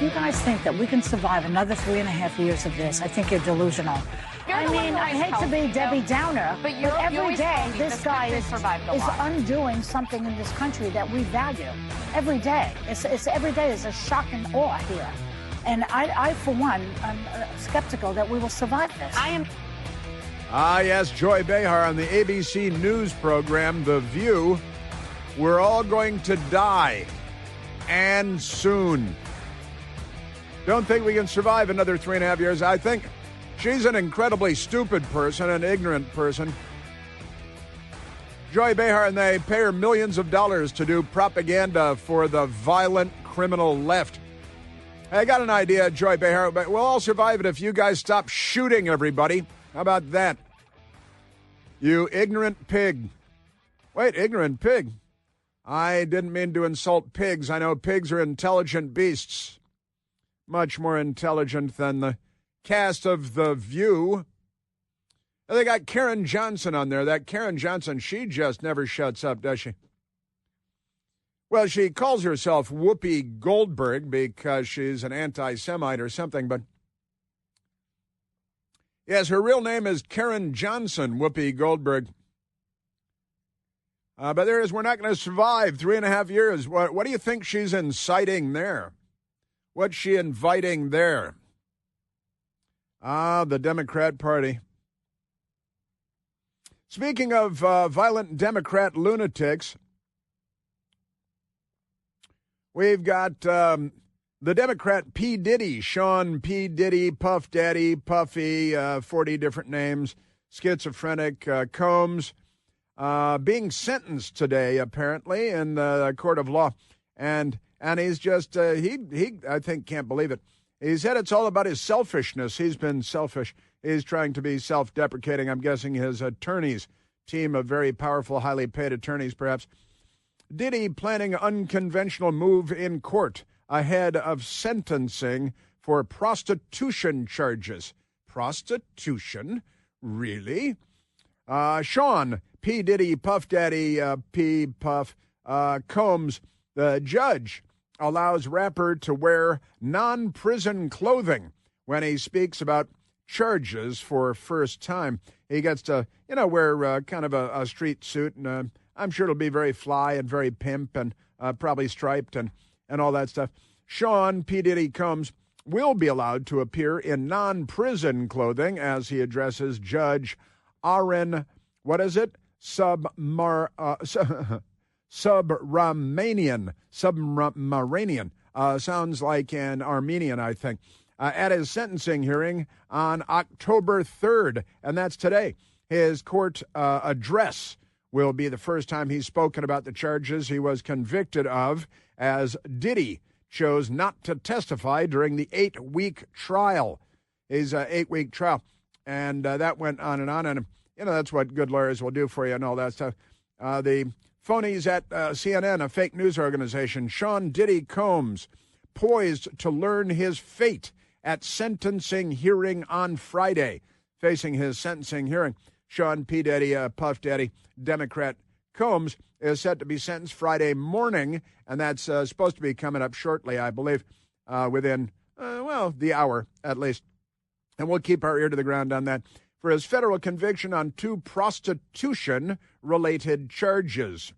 if you guys think that we can survive another 3.5 years of this, I think you're delusional. I mean, I hate to be Debbie Downer, but every day this guy is undoing something in this country that we value. Every day. It's every day is a shock and awe here. And I, for one, am skeptical that we will survive this. Yes, Joy Behar on the ABC News program, The View. We're all going to die, and soon. Don't think we can survive another 3.5 years. I think she's an incredibly stupid person, an ignorant person. Joy Behar, and they pay her millions of dollars to do propaganda for the violent criminal left. I got an idea, Joy Behar, but we'll all survive it if you guys stop shooting everybody. How about that? You ignorant pig. Wait, ignorant pig? I didn't mean to insult pigs. I know pigs are intelligent beasts. Much more intelligent than the cast of The View. And they got Karen Johnson on there. That Karen Johnson, she just never shuts up, does she? Well, she calls herself Whoopi Goldberg because she's an anti-Semite or something, but yes, her real name is Karen Johnson, Whoopi Goldberg. But there is, we're not going to survive 3.5 years. What do you think she's inciting there? What's she inviting there? The Democrat Party. Speaking of violent Democrat lunatics, we've got the Democrat P. Diddy, Sean P. Diddy, Puff Daddy, Puffy, 40 different names, schizophrenic, Combs, being sentenced today, apparently, in the court of law. And he's just, he I think, can't believe it. He said it's all about his selfishness. He's been selfish. He's trying to be self-deprecating. I'm guessing his attorneys, team of very powerful, highly paid attorneys, perhaps. Diddy planning unconventional move in court ahead of sentencing for prostitution charges. Prostitution? Really? Sean P. Diddy, Puff Daddy, P. Puff, Combs, the judge allows rapper to wear non-prison clothing when he speaks about charges for first time. He gets to, wear kind of a street suit, and I'm sure it'll be very fly and very pimp and probably striped and all that stuff. Sean P. Diddy Combs will be allowed to appear in non-prison clothing as he addresses Judge Aaron, Subramanian. Sounds like an Armenian, I think. At his sentencing hearing on October 3rd, and that's today. His court address will be the first time he's spoken about the charges he was convicted of, as Diddy chose not to testify during the 8-week trial. His 8-week trial. And that went on, and that's what good lawyers will do for you and all that stuff. The phonies at CNN, a fake news organization, Sean Diddy Combs, poised to learn his fate at sentencing hearing on Friday. Facing his sentencing hearing, Sean P. Diddy, Puff Daddy, Democrat Combs, is set to be sentenced Friday morning, and that's supposed to be coming up shortly, I believe, within, the hour at least. And we'll keep our ear to the ground on that. For his federal conviction on 2 prostitution-related charges.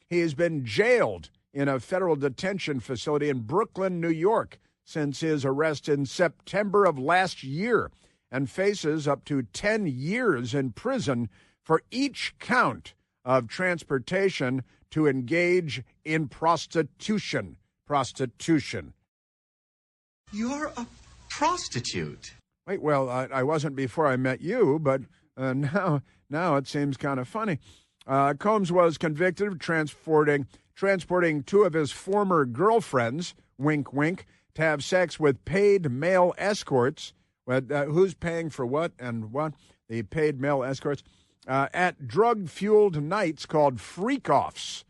He has been jailed in a federal detention facility in Brooklyn, New York, since his arrest in September of last year, and faces up to 10 years in prison for each count of transportation to engage in prostitution. Prostitution. You're a prostitute. Wait, well, I wasn't before I met you, but now it seems kind of funny. Combs was convicted of transporting 2 of his former girlfriends, wink, wink, to have sex with paid male escorts. Who's paying for what and what? The paid male escorts. At drug-fueled nights called freak-offs,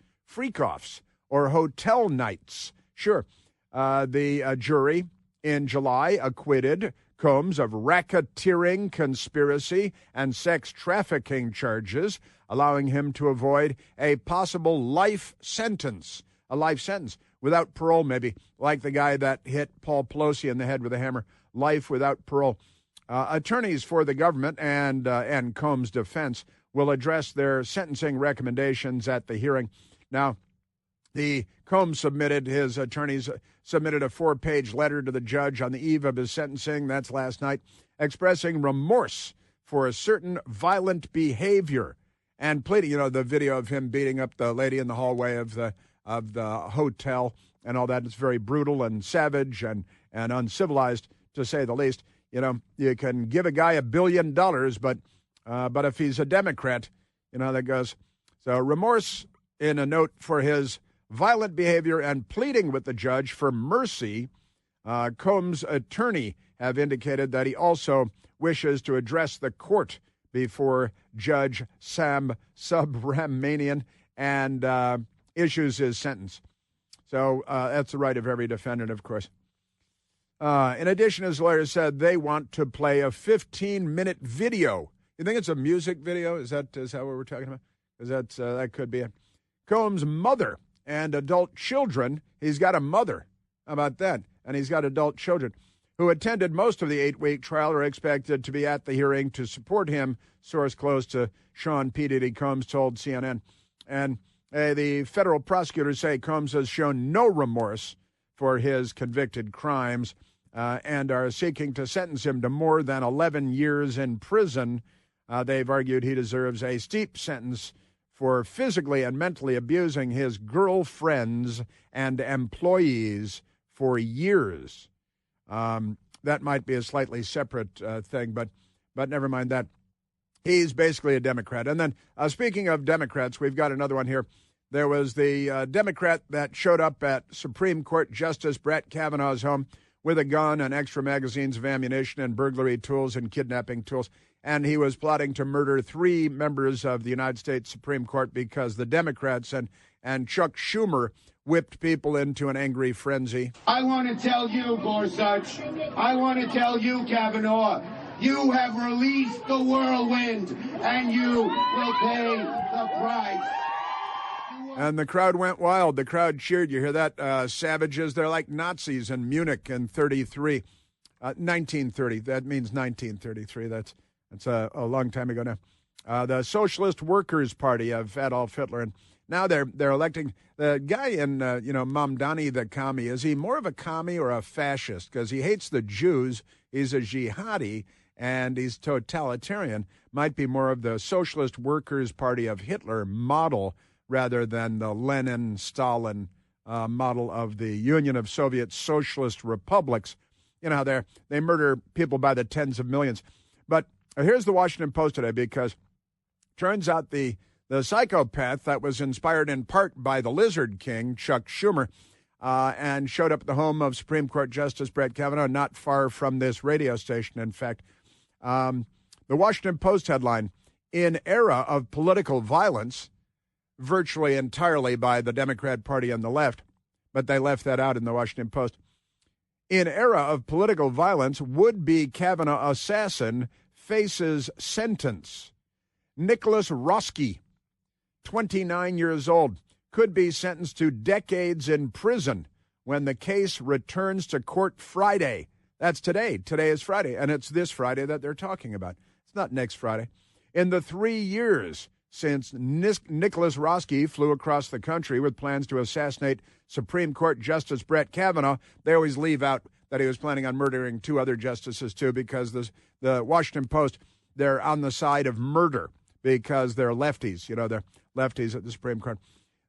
or hotel nights. Sure. The jury in July acquitted Combs of racketeering, conspiracy, and sex trafficking charges, allowing him to avoid a possible life sentence a life sentence without parole, maybe, like the guy that hit Paul Pelosi in the head with a hammer. Life without parole. Attorneys for the government and Combs' defense will address their sentencing recommendations at the hearing. Now, the Combs his attorneys submitted a 4-page letter to the judge on the eve of his sentencing, that's last night, expressing remorse for a certain violent behavior and pleading, the video of him beating up the lady in the hallway of the hotel and all that. It's very brutal and savage and uncivilized, to say the least. You can give a guy $1 billion, but if he's a Democrat, that goes. So remorse in a note for his violent behavior and pleading with the judge for mercy. Combs' attorney have indicated that he also wishes to address the court before Judge Sam Subramanian and issues his sentence. So that's the right of every defendant, of course. In addition, his lawyer said they want to play a 15-minute video. You think it's a music video? Is that what we're talking about? Because that could be it. Combs' mother and adult children, he's got a mother, how about that? And he's got adult children, who attended most of the 8-week trial, are expected to be at the hearing to support him, source close to Sean P. Diddy Combs told CNN. And the federal prosecutors say Combs has shown no remorse for his convicted crimes and are seeking to sentence him to more than 11 years in prison. They've argued he deserves a steep sentence for physically and mentally abusing his girlfriends and employees for years. That might be a slightly separate thing, but never mind that. He's basically a Democrat. And then, speaking of Democrats, we've got another one here. There was the Democrat that showed up at Supreme Court Justice Brett Kavanaugh's home with a gun and extra magazines of ammunition and burglary tools and kidnapping tools. And he was plotting to murder 3 members of the United States Supreme Court because the Democrats and Chuck Schumer whipped people into an angry frenzy. I want to tell you, Gorsuch, I want to tell you, Kavanaugh, you have released the whirlwind, and you will pay the price. And the crowd went wild. The crowd cheered. You hear that? Savages. They're like Nazis in Munich in 1930. That means 1933. That's a long time ago now. The Socialist Workers' Party of Adolf Hitler. And now they're electing the guy in, Mamdani the commie. Is he more of a commie or a fascist? Because he hates the Jews. He's a jihadi, and he's totalitarian. Might be more of the Socialist Workers' Party of Hitler model rather than the Lenin-Stalin model of the Union of Soviet Socialist Republics. You know how they murder people by the tens of millions. But here's the Washington Post today, because turns out the psychopath that was inspired in part by the Lizard King, Chuck Schumer, and showed up at the home of Supreme Court Justice Brett Kavanaugh, not far from this radio station, in fact. The Washington Post headline, "In era of political violence," virtually entirely by the Democrat Party and the left, but they left that out in the Washington Post. "In era of political violence, would-be Kavanaugh assassin faces sentence. Nicholas Roski, 29 years old, could be sentenced to decades in prison when the case returns to court Friday." That's today. Today is Friday, and it's this Friday that they're talking about. It's not next Friday. "In the 3 years since Nicholas Roski flew across the country with plans to assassinate Supreme Court Justice Brett Kavanaugh," they always leave out that he was planning on murdering 2 other justices, too, because the Washington Post, they're on the side of murder because they're lefties. They're lefties at the Supreme Court.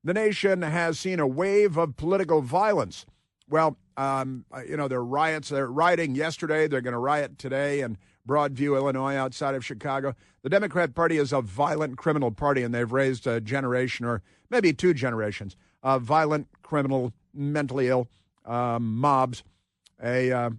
"The nation has seen a wave of political violence." Well, there are riots. They're rioting yesterday. They're going to riot today in Broadview, Illinois, outside of Chicago. The Democrat Party is a violent criminal party, and they've raised a generation, or maybe 2 generations, of violent, criminal, mentally ill mobs. A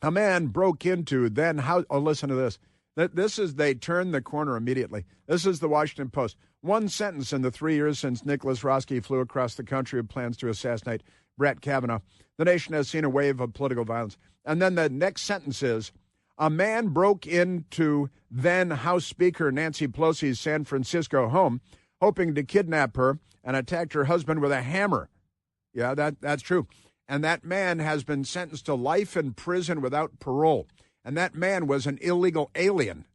man broke into listen to this. They turned the corner immediately. This is the Washington Post. "One sentence in the 3 years since Nicholas Roski flew across the country with plans to assassinate Brett Kavanaugh. The nation has seen a wave of political violence." And then the next sentence is, "A man broke into then House Speaker Nancy Pelosi's San Francisco home, hoping to kidnap her, and attacked her husband with a hammer." Yeah, that's true. And that man has been sentenced to life in prison without parole. And that man was an illegal alien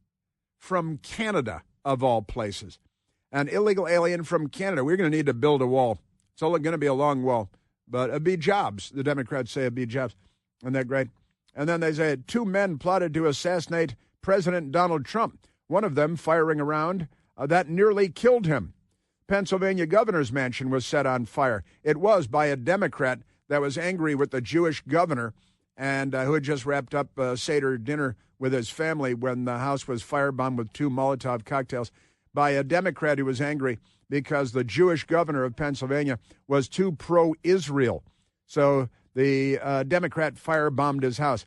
from Canada, of all places. An illegal alien from Canada. We're going to need to build a wall. It's only going to be a long wall. But it'd be jobs. The Democrats say it'd be jobs. Isn't that great? And then they say 2 men plotted to assassinate President Donald Trump. One of them firing a round that nearly killed him. Pennsylvania governor's mansion was set on fire. It was by a Democrat that was angry with the Jewish governor and who had just wrapped up a Seder dinner with his family when the house was firebombed with 2 Molotov cocktails. By a Democrat who was angry because the Jewish governor of Pennsylvania was too pro-Israel. So the Democrat firebombed his house.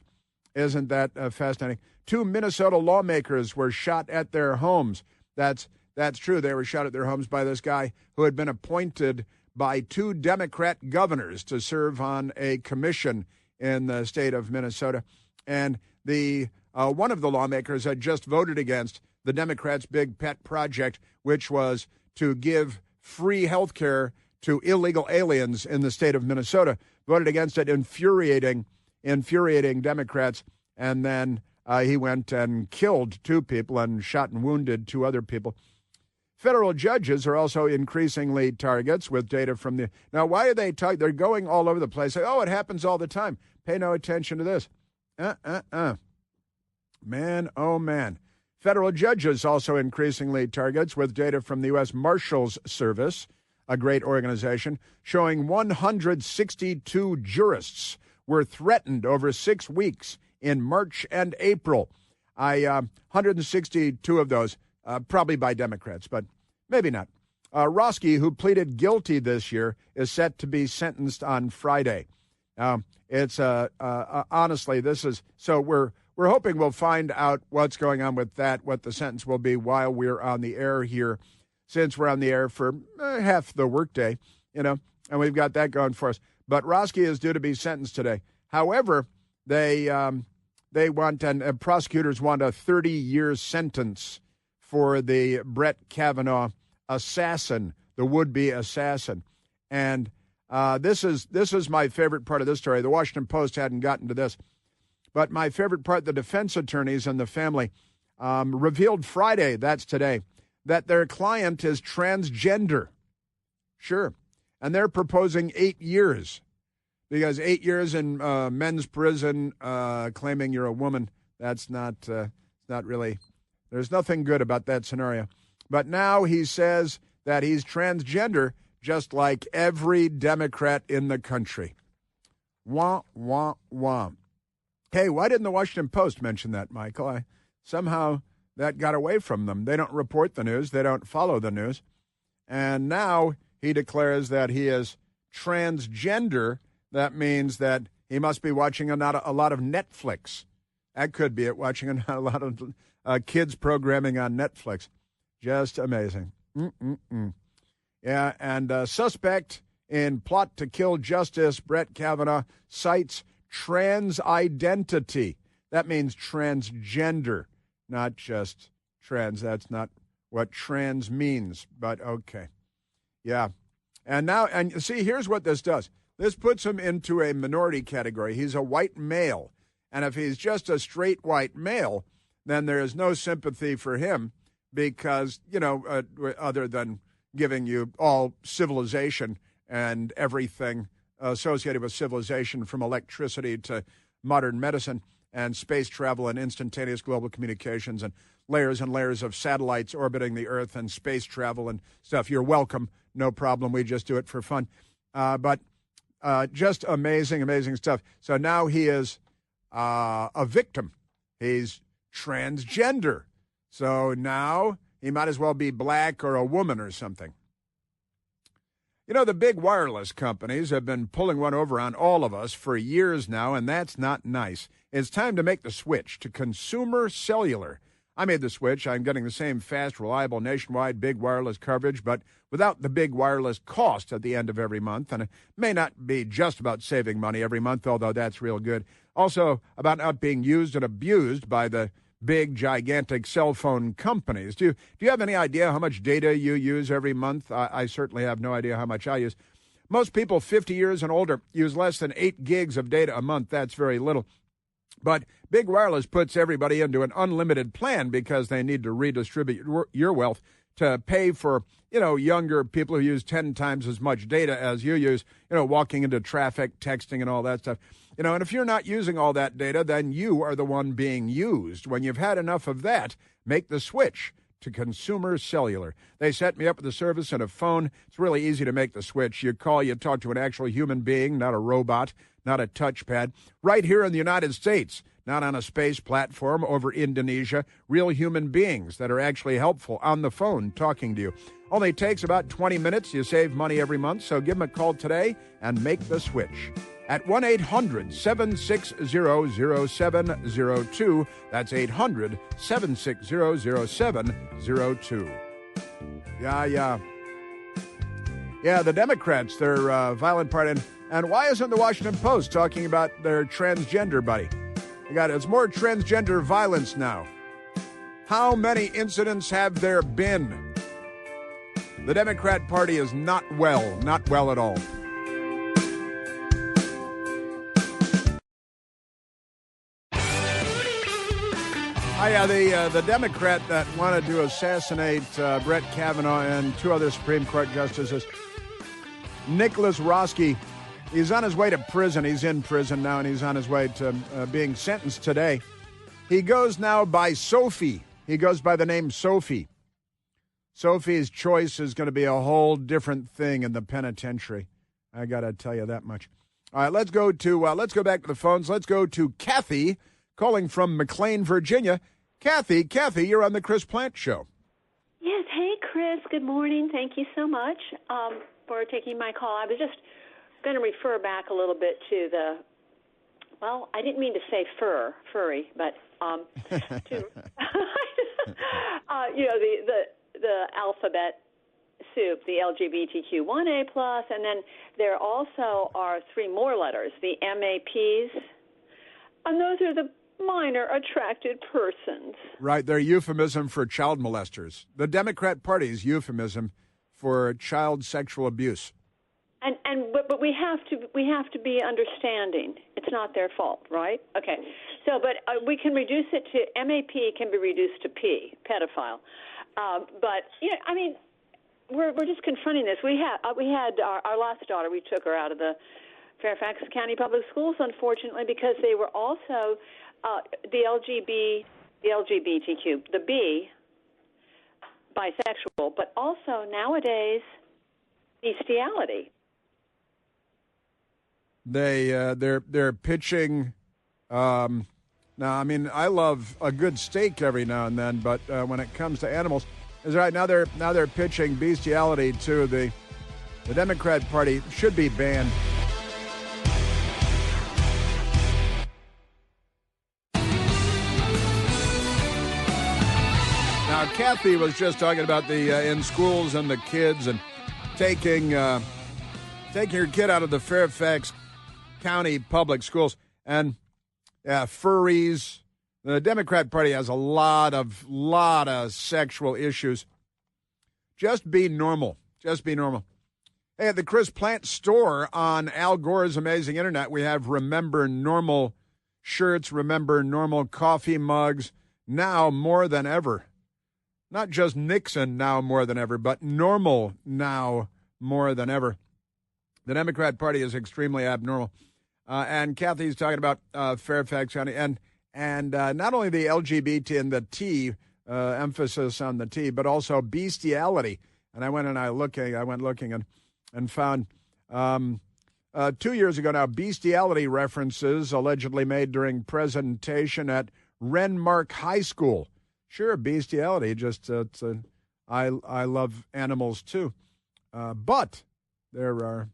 Isn't that fascinating? 2 Minnesota lawmakers were shot at their homes. That's true. They were shot at their homes by this guy who had been appointed by 2 Democrat governors to serve on a commission in the state of Minnesota. And the one of the lawmakers had just voted against the Democrats' big pet project, which was to give free health care to illegal aliens in the state of Minnesota. Voted against it, infuriating Democrats. And then he went and killed 2 people and shot and wounded 2 other people. Federal judges are also increasingly targets with data from the... Now, why are they... They're going all over the place. Say, oh, it happens all the time. Pay no attention to this. Man, oh, man. Federal judges also increasingly targets with data from the U.S. Marshals Service, a great organization, showing 162 jurists were threatened over 6 weeks in March and April. 162 of those, probably by Democrats, but maybe not. Roski, who pleaded guilty this year, is set to be sentenced on Friday. It's honestly, this is so we're hoping we'll find out what's going on with that, what the sentence will be while we're on the air here, since we're on the air for half the workday, and we've got that going for us. But Roski is due to be sentenced today. However, they want, and prosecutors want a 30-year sentence for the Brett Kavanaugh assassin, the would-be assassin. And this is my favorite part of this story. The Washington Post hadn't gotten to this. But my favorite part, the defense attorneys and the family revealed Friday, that's today, that their client is transgender. Sure. And they're proposing 8 years. Because 8 years in men's prison claiming you're a woman, that's not really, there's nothing good about that scenario. But now he says that he's transgender, just like every Democrat in the country. Wah, wah, wah. Hey, why didn't the Washington Post mention that, Michael? Somehow that got away from them. They don't report the news. They don't follow the news. And now he declares that he is transgender. That means that he must be watching a lot of Netflix. That could be it, watching a lot of kids programming on Netflix. Just amazing. Yeah, and suspect in plot to kill Justice Brett Kavanaugh cites trans identity. That means transgender, not just trans. That's not what trans means, but okay. Yeah. And see, here's what this does. This puts him into a minority category. He's a white male. And if he's just a straight white male, then there is no sympathy for him because, other than giving you all civilization and everything associated with civilization, from electricity to modern medicine and space travel and instantaneous global communications and layers of satellites orbiting the Earth and space travel and stuff. You're welcome. No problem. We just do it for fun. But just amazing stuff. So now he is a victim. He's transgender. So now he might as well be black or a woman or something. The big wireless companies have been pulling one over on all of us for years now, and that's not nice. It's time to make the switch to consumer cellular. I made the switch. I'm getting the same fast, reliable, nationwide big wireless coverage, but without the big wireless cost at the end of every month. And it may not be just about saving money every month, although that's real good. Also about not being used and abused by the big, gigantic cell phone companies. Do you have any idea how much data you use every month? I certainly have no idea how much I use. Most people 50 years and older use less than 8 gigs of data a month. That's very little. But Big Wireless puts everybody into an unlimited plan because they need to redistribute your wealth to pay for, younger people who use 10 times as much data as you use, walking into traffic, texting, and all that stuff. And if you're not using all that data, then you are the one being used. When you've had enough of that, make the switch to Consumer Cellular. They set me up with a service and a phone. It's really easy to make the switch. You call, you talk to an actual human being, not a robot, not a touchpad. Right here in the United States, not on a space platform over Indonesia. Real human beings that are actually helpful on the phone talking to you. Only takes about 20 minutes. You save money every month, so give them a call today and make the switch. At 1-800-760-0702. That's 800-760-0702. Yeah, the Democrats, they're a violent party. And why isn't the Washington Post talking about their transgender buddy? It's more transgender violence now. How many incidents have there been? The Democrat Party is not well at all. The Democrat that wanted to assassinate Brett Kavanaugh and 2 other Supreme Court justices, Nicholas Roski, he's on his way to prison. He's in prison now, and he's on his way to being sentenced today. He goes now by Sophie. He goes by the name Sophie. Sophie's choice is going to be a whole different thing in the penitentiary. I got to tell you that much. All right, let's go back to the phones. Let's go to Kathy, calling from McLean, Virginia. Kathy, you're on the Chris Plant Show. Yes. Hey, Chris. Good morning. Thank you so much for taking my call. I was just going to refer back a little bit to I didn't mean to say furry, but to the alphabet soup, the LGBTQ1A+, and then there also are 3 more letters, the MAPs, and those are the minor attracted persons. Right, they're euphemism for child molesters. The Democrat Party's euphemism for child sexual abuse. But we have to be understanding. It's not their fault, right? Okay. So, but we can reduce it to MAP can be reduced to P, pedophile. We're just confronting this. We had our last daughter. We took her out of the Fairfax County Public Schools, unfortunately, because they were also the LGBTQ, the B, bisexual, but also nowadays bestiality. They're pitching. Now, I love a good steak every now and then, but when it comes to animals, is right now they're pitching bestiality to the Democrat Party. Should be banned. Now, Kathy was just talking about the in schools and the kids and taking your kid out of the Fairfax County Public Schools and furries. The Democrat Party has a lot of sexual issues. Just be normal. Just be normal. Hey, at the Chris Plant store on Al Gore's Amazing Internet, we have Remember Normal shirts, Remember Normal coffee mugs, now more than ever. Not just Nixon now more than ever, but normal now more than ever. The Democrat Party is extremely abnormal. And Kathy's talking about Fairfax County and not only the LGBT and the T, emphasis on the T, but also bestiality. And I went looking and found 2 years ago now, bestiality references allegedly made during presentation at Renmark High School. Sure, bestiality, I love animals too. But there are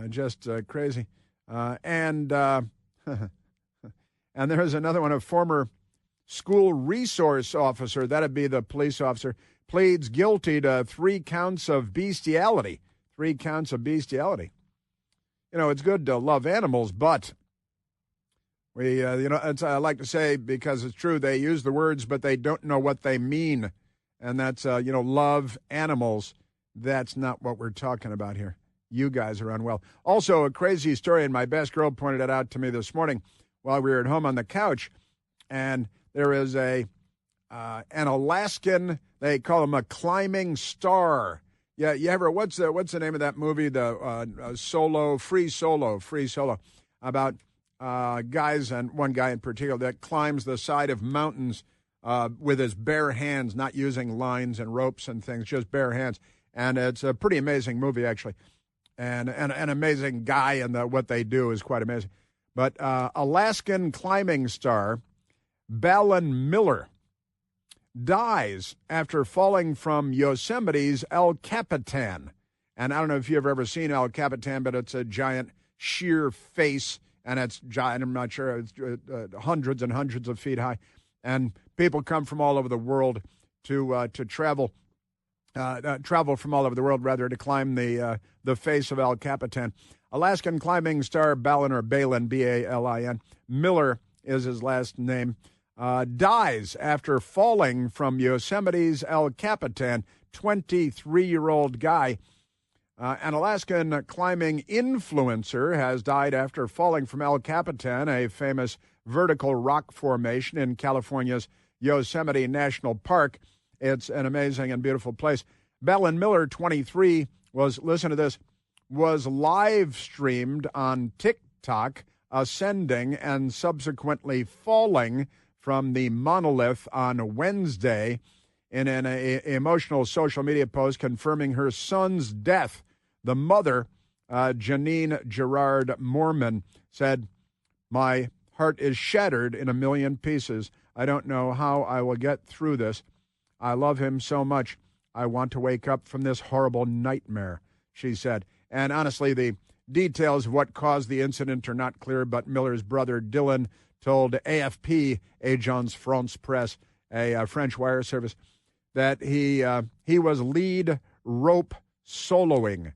just crazy. And there's another one, a former school resource officer, that'd be the police officer, pleads guilty to 3 counts of bestiality. 3 counts of bestiality. It's good to love animals, but we, I like to say, because it's true, they use the words, but they don't know what they mean. And that's, love animals. That's not what we're talking about here. you guys are unwell. Also, a crazy story, and my best girl pointed it out to me this morning while we were at home on the couch, and there is an Alaskan, they call him a climbing star. Yeah, you ever, what's the name of that movie, the Free Solo, about guys, and one guy in particular that climbs the side of mountains with his bare hands, not using lines and ropes and things, just bare hands. And it's a pretty amazing movie, actually. And an amazing guy, and what they do is quite amazing. But Alaskan climbing star Balin Miller dies after falling from Yosemite's El Capitan. And I don't know if you've ever seen El Capitan, but it's a giant sheer face, and it's giant. I'm not sure, it's hundreds and hundreds of feet high. And people come from all over the world to travel from all over the world, rather, to climb the face of El Capitan. Alaskan climbing star Balin, B-A-L-I-N, Miller is his last name, dies after falling from Yosemite's El Capitan. 23-year-old guy. An Alaskan climbing influencer has died after falling from El Capitan, a famous vertical rock formation in California's Yosemite National Park. It's an amazing and beautiful place. Balin Miller, 23, listen to this, was live streamed on TikTok, ascending and subsequently falling from the monolith on Wednesday in an emotional social media post confirming her son's death. The mother, Janine Gerard Mormon, said, "My heart is shattered in a million pieces. I don't know how I will get through this. I love him so much. I want to wake up from this horrible nightmare," she said. And honestly, the details of what caused the incident are not clear, but Miller's brother, Dylan, told AFP, Agence France Presse, a French wire service, that he was lead rope soloing,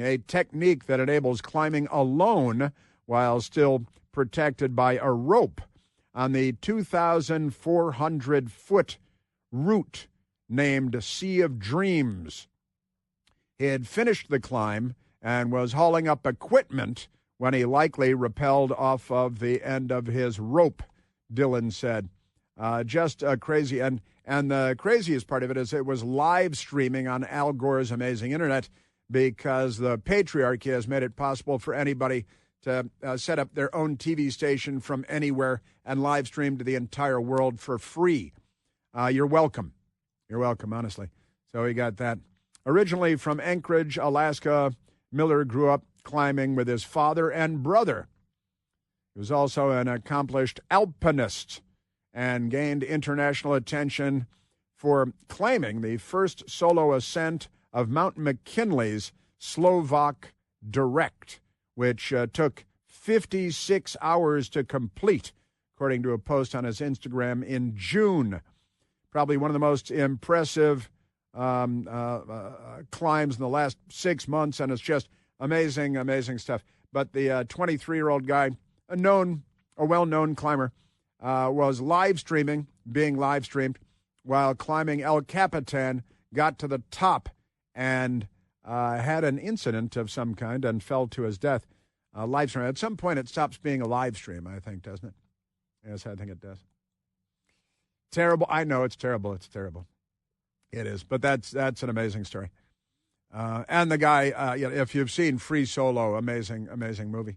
a technique that enables climbing alone while still protected by a rope on the 2,400-foot route named Sea of Dreams. He had finished the climb and was hauling up equipment when he likely rappelled off of the end of his rope, Dylan said. Just crazy. And the craziest part of it is it was live streaming on Al Gore's amazing internet, because the patriarchy has made it possible for anybody to set up their own TV station from anywhere and live stream to the entire world for free. You're welcome. You're welcome, honestly. So we got that. Originally from Anchorage, Alaska, Miller grew up climbing with his father and brother. He was also an accomplished alpinist and gained international attention for claiming the first solo ascent of Mount McKinley's Slovak Direct, which took 56 hours to complete, according to a post on his Instagram in June. Probably one of the most impressive climbs in the last 6 months, and it's just amazing, amazing stuff. But the 23-year-old guy, a well-known climber, was being live streamed while climbing El Capitan, got to the top, and had an incident of some kind and fell to his death. Live stream. At some point, it stops being a live stream, I think, doesn't it? Yes, I think it does. Terrible. I know it's terrible. It's terrible. It is. But that's an amazing story. And the guy, if you've seen Free Solo, amazing, amazing movie.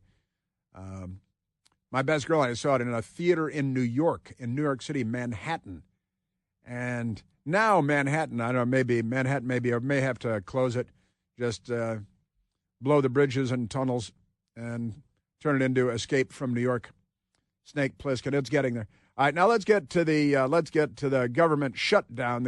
My best girl and I saw it in a theater in New York City, Manhattan. And now Manhattan, I don't know, maybe Manhattan may have to close it, just blow the bridges and tunnels and turn it into Escape from New York. Snake Plissken, it's getting there. All right, now let's get to the government shutdown.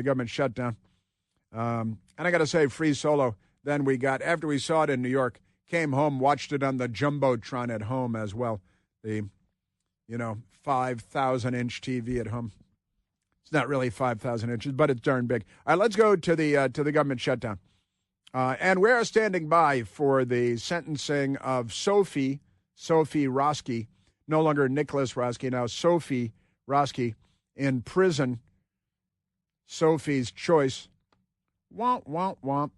And I got to say, Free Solo. Then after we saw it in New York, came home, watched it on the Jumbotron at home as well. The 5,000-inch TV at home. It's not really 5,000 inches, but it's darn big. All right, let's go to the government shutdown. And we're standing by for the sentencing of Sophie Roski, no longer Nicholas Roski, now Sophie Roski, in prison. Sophie's choice. Womp, womp, womp.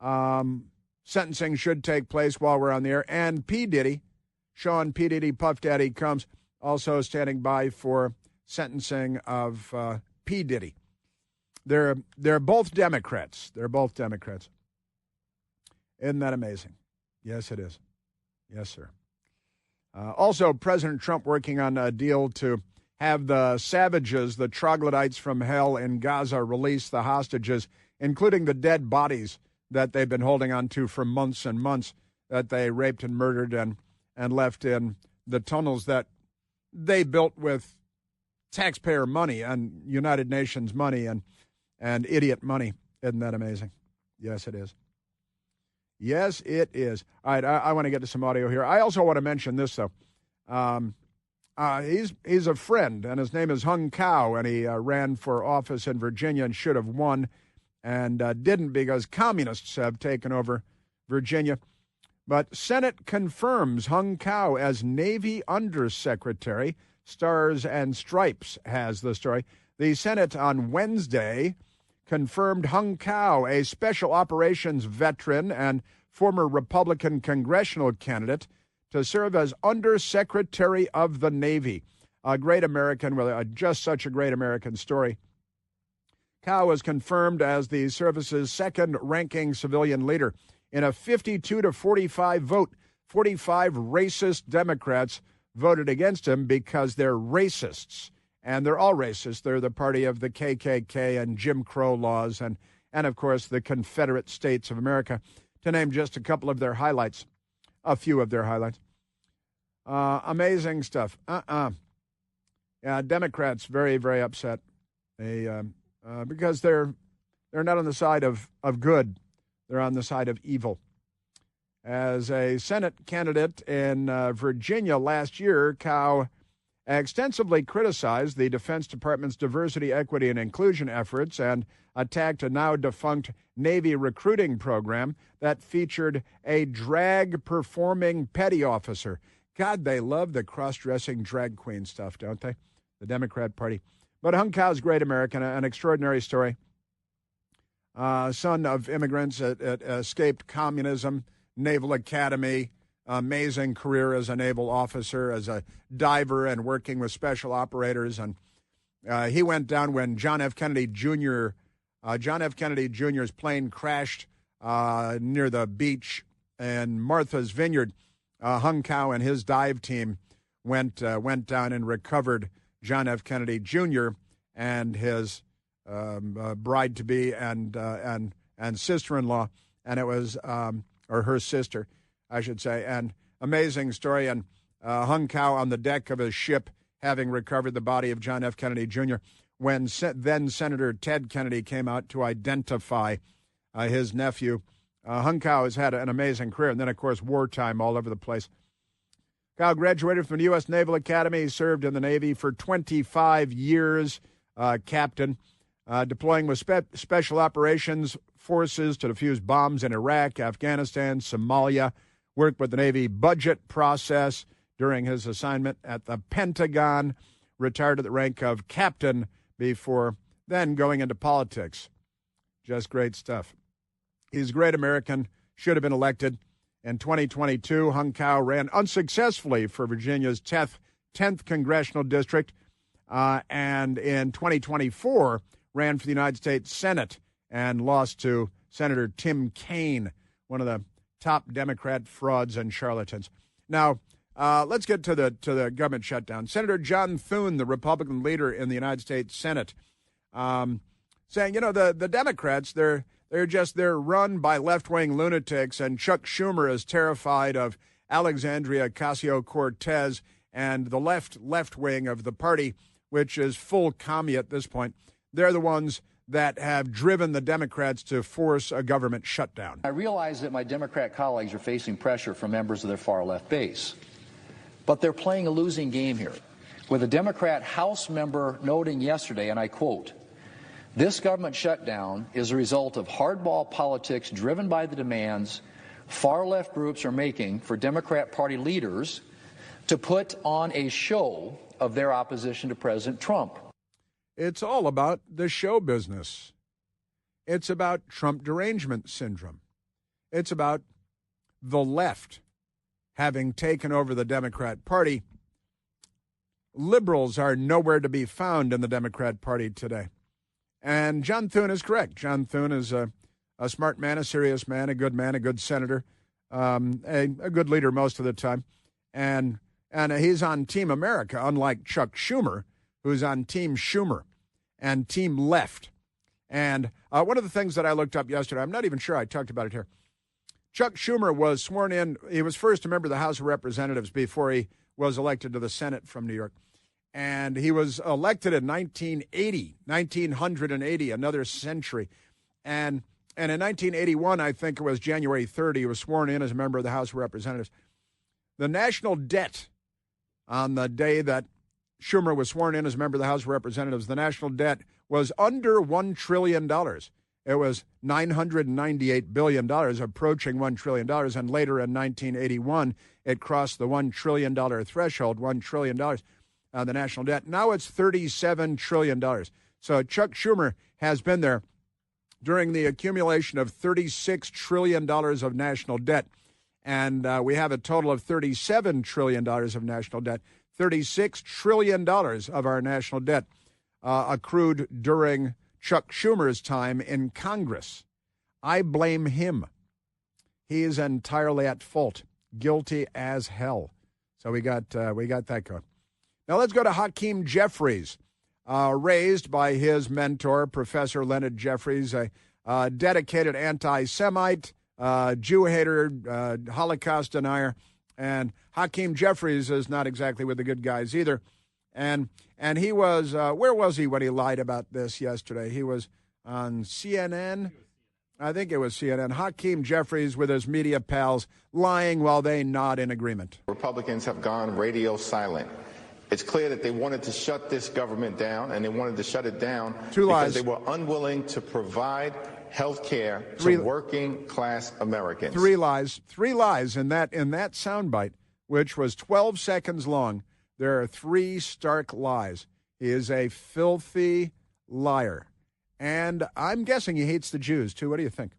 Sentencing should take place while we're on the air. And P. Diddy, Sean P. Diddy, Puff Daddy Combs, also standing by for sentencing of P. Diddy. They're both Democrats. They're both Democrats. Isn't that amazing? Yes, it is. Yes, sir. Also, President Trump working on a deal to have the savages, the troglodytes from hell in Gaza, release the hostages, including the dead bodies that they've been holding on to for months and months, that they raped and murdered and left in the tunnels that they built with taxpayer money and United Nations money and idiot money. Isn't that amazing? Yes, it is. Yes, it is. All right, I want to get to some audio here. I also want to mention this, though. He's a friend, and his name is Hung Cao, and he ran for office in Virginia and should have won and didn't because communists have taken over Virginia. But Senate confirms Hung Cao as Navy Undersecretary. Stars and Stripes has the story. The Senate on Wednesday confirmed Hung Cao, a special operations veteran and former Republican congressional candidate, to serve as Undersecretary of the Navy. A great American, with just such a great American story. Cao was confirmed as the service's second-ranking civilian leader. In a 52-45 vote, 45 racist Democrats voted against him because they're racists. And they're all racist. They're the party of the KKK and Jim Crow laws and of course, the Confederate States of America, to name just a couple of their highlights, a few of their highlights. Amazing stuff. Yeah, Democrats very, very upset. Because they're not on the side of good. They're on the side of evil. As a Senate candidate in Virginia last year, Cao extensively criticized the Defense Department's diversity, equity, and inclusion efforts and attacked a now-defunct Navy recruiting program that featured a drag-performing petty officer. God, they love the cross-dressing drag queen stuff, don't they? The Democrat Party. But Hung Cao's great American, an extraordinary story. Son of immigrants, escaped communism, Naval Academy, amazing career as a naval officer, as a diver and working with special operators. And he went down when John F. Kennedy Jr.'s plane crashed near the beach in Martha's Vineyard. Hung Cao and his dive team went down and recovered John F. Kennedy Jr. and his bride-to-be and sister-in-law, and it was or her sister, I should say. And amazing story. And Hung Cao on the deck of his ship, having recovered the body of John F. Kennedy Jr., when then Senator Ted Kennedy came out to identify his nephew. Hung Cao has had an amazing career. And then, of course, wartime all over the place. Cao graduated from the U.S. Naval Academy. He served in the Navy for 25 years, captain, deploying with special operations forces to defuse bombs in Iraq, Afghanistan, Somalia, worked with the Navy budget process during his assignment at the Pentagon, retired at the rank of captain before then going into politics. Just great stuff. He's a great American, should have been elected. In 2022, Hung Cao ran unsuccessfully for Virginia's 10th congressional district, and in 2024 ran for the United States Senate and lost to Senator Tim Kaine, one of the top Democrat frauds and charlatans. Now, let's get to the government shutdown. Senator John Thune, the Republican leader in the United States Senate, saying, the Democrats, they're run by left-wing lunatics, and Chuck Schumer is terrified of Alexandria Ocasio-Cortez and the left wing of the party, which is full commie at this point. They're the ones that have driven the Democrats to force a government shutdown. I realize that my Democrat colleagues are facing pressure from members of their far-left base, but they're playing a losing game here, with a Democrat House member noting yesterday, and I quote, "This government shutdown is a result of hardball politics driven by the demands far-left groups are making for Democrat Party leaders to put on a show of their opposition to President Trump." It's all about the show business. It's about Trump derangement syndrome. It's about the left having taken over the Democrat Party. Liberals are nowhere to be found in the Democrat Party today. And John Thune is correct. John Thune is a smart man, a serious man, a good senator, a good leader most of the time. And he's on Team America, unlike Chuck Schumer, who's on Team Schumer and Team Left. And one of the things that I looked up yesterday, I'm not even sure I talked about it here. Chuck Schumer was sworn in. He was first a member of the House of Representatives before he was elected to the Senate from New York. And he was elected in 1980, another century. And in 1981, I think it was January 3rd, he was sworn in as a member of the House of Representatives. The national debt on the day that Schumer was sworn in as a member of the House of Representatives, the national debt was under $1 trillion. It was $998 billion, approaching $1 trillion. And later in 1981, it crossed the $1 trillion threshold, $1 trillion, the national debt. Now it's $37 trillion. So Chuck Schumer has been there during the accumulation of $36 trillion of national debt. And we have a total of $37 trillion of national debt. $36 trillion of our national debt accrued during Chuck Schumer's time in Congress. I blame him. He is entirely at fault, guilty as hell. So we got that going. Now let's go to Hakeem Jeffries, raised by his mentor, Professor Leonard Jeffries, a dedicated anti-Semite, Jew hater, Holocaust denier. And Hakeem Jeffries is not exactly with the good guys either. And he was, where was he when he lied about this yesterday? He was on CNN. I think it was CNN. Hakeem Jeffries with his media pals lying while they nod in agreement. Republicans have gone radio silent. It's clear that they wanted to shut this government down, and they wanted to shut it down because they were unwilling to provide health care to working class Americans. Three lies in that soundbite, which was 12 seconds long. There are three stark lies. He is a filthy liar. And I'm guessing he hates the Jews, too. What do you think?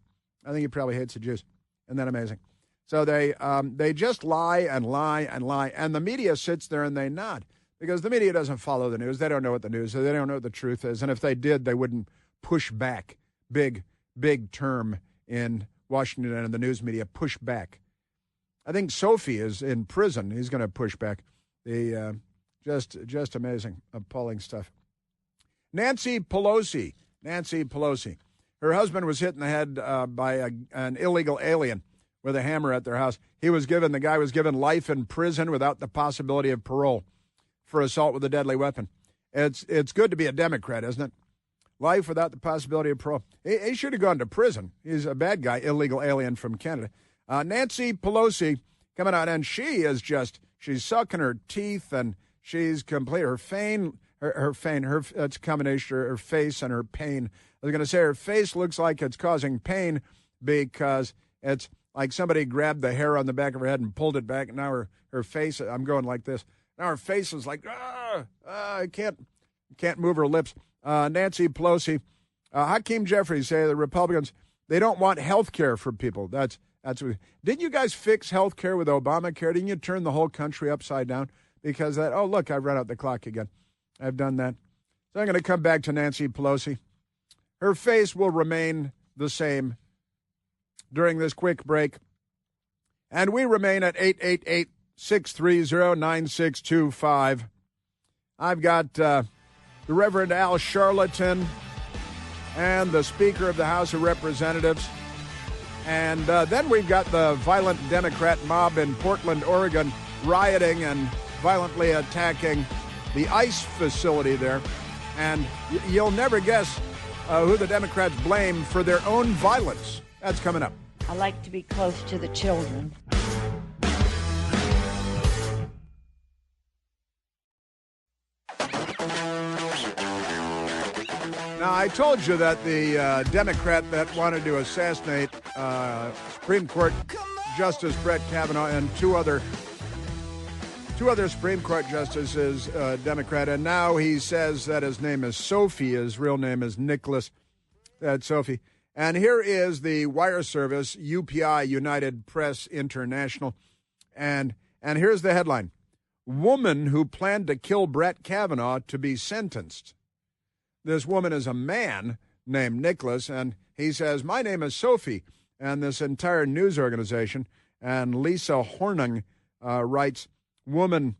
I think he probably hates the Jews. Isn't that amazing? So they just lie and lie and lie. And the media sits there and they nod because the media doesn't follow the news. They don't know what the news is. They don't know what the truth is. And if they did, they wouldn't push back. Big term in Washington and the news media, push back. I think Sophie is in prison. He's going to push back. Just amazing, appalling stuff. Nancy Pelosi. Her husband was hit in the head by an illegal alien with a hammer at their house. The guy was given life in prison without the possibility of parole for assault with a deadly weapon. It's good to be a Democrat, isn't it? Life without the possibility of parole. He should have gone to prison. He's a bad guy, illegal alien from Canada. Nancy Pelosi coming out, and she's sucking her teeth, and she's complete. Her face and her pain. I was going to say her face looks like it's causing pain because it's like somebody grabbed the hair on the back of her head and pulled it back, and now her face, I'm going like this. Now her face is like, I can't move her lips. Nancy Pelosi, Hakeem Jeffries say the Republicans, they don't want health care for people. That's didn't you guys fix health care with Obamacare? Didn't you turn the whole country upside down? Because look, I've run out the clock again. I've done that. So I'm going to come back to Nancy Pelosi. Her face will remain the same during this quick break. And we remain at 888-630-9625. I've got the Reverend Al Sharpton and the Speaker of the House of Representatives. And then we've got the violent Democrat mob in Portland, Oregon, rioting and violently attacking the ICE facility there. And you'll never guess who the Democrats blame for their own violence. That's coming up. I like to be close to the children. Now, I told you that the Democrat that wanted to assassinate Supreme Court Justice Brett Kavanaugh and two other Supreme Court justices, Democrat, and now he says that his name is Sophie. His real name is Nicholas. That's Sophie. And here is the wire service, UPI, United Press International. And here's the headline. Woman who planned to kill Brett Kavanaugh to be sentenced. This woman is a man named Nicholas, and he says, my name is Sophie. And this entire news organization, and Lisa Horning writes, woman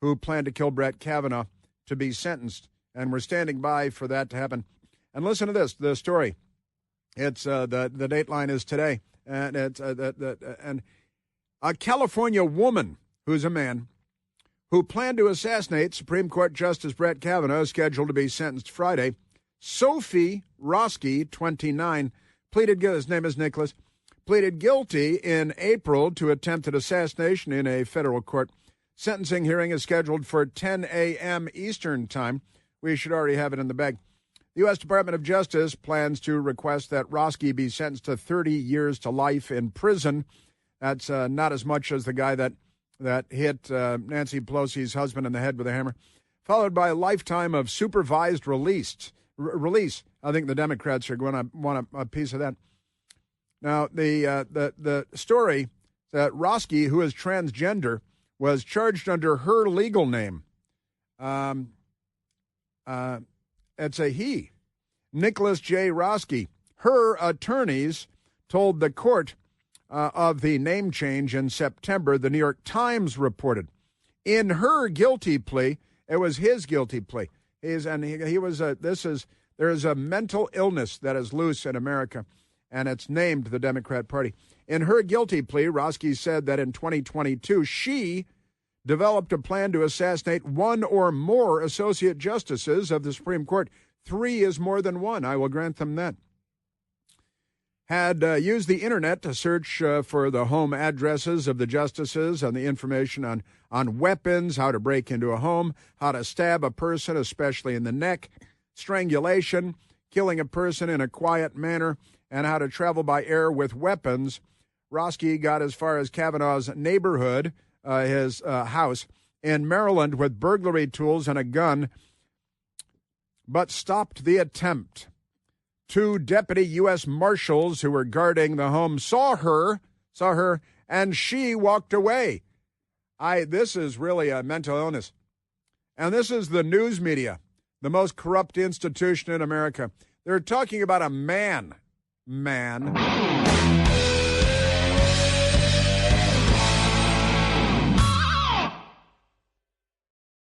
who planned to kill Brett Kavanaugh to be sentenced. And we're standing by for that to happen. And listen to this, the story. It's the dateline is today. And it's and a California woman who's a man who planned to assassinate Supreme Court Justice Brett Kavanaugh is scheduled to be sentenced Friday. Sophie Roski, 29, pleaded guilty. His name is Nicholas. Pleaded guilty in April to attempted assassination in a federal court. Sentencing hearing is scheduled for 10 a.m. Eastern Time. We should already have it in the bag. The U.S. Department of Justice plans to request that Roski be sentenced to 30 years to life in prison. That's not as much as the guy that hit Nancy Pelosi's husband in the head with a hammer, followed by a lifetime of supervised release. I think the Democrats are going to want a piece of that. Now, the story that Roski, who is transgender, was charged under her legal name. It's a he, Nicholas J. Roski. Her attorneys told the court of the name change in September, the New York Times reported. In her guilty plea, it was his guilty plea. There is a mental illness that is loose in America, and it's named the Democrat Party. In her guilty plea, Roski said that in 2022, she developed a plan to assassinate one or more associate justices of the Supreme Court. 3 is more than one. I will grant them that. Had used the internet to search for the home addresses of the justices and the information on weapons, how to break into a home, how to stab a person, especially in the neck, strangulation, killing a person in a quiet manner, and how to travel by air with weapons. Roski got as far as Kavanaugh's neighborhood, his house in Maryland, with burglary tools and a gun, but stopped the attempt. 2 deputy U.S. Marshals who were guarding the home saw her, and she walked away. This is really a mental illness. And this is the news media, the most corrupt institution in America. They're talking about a man.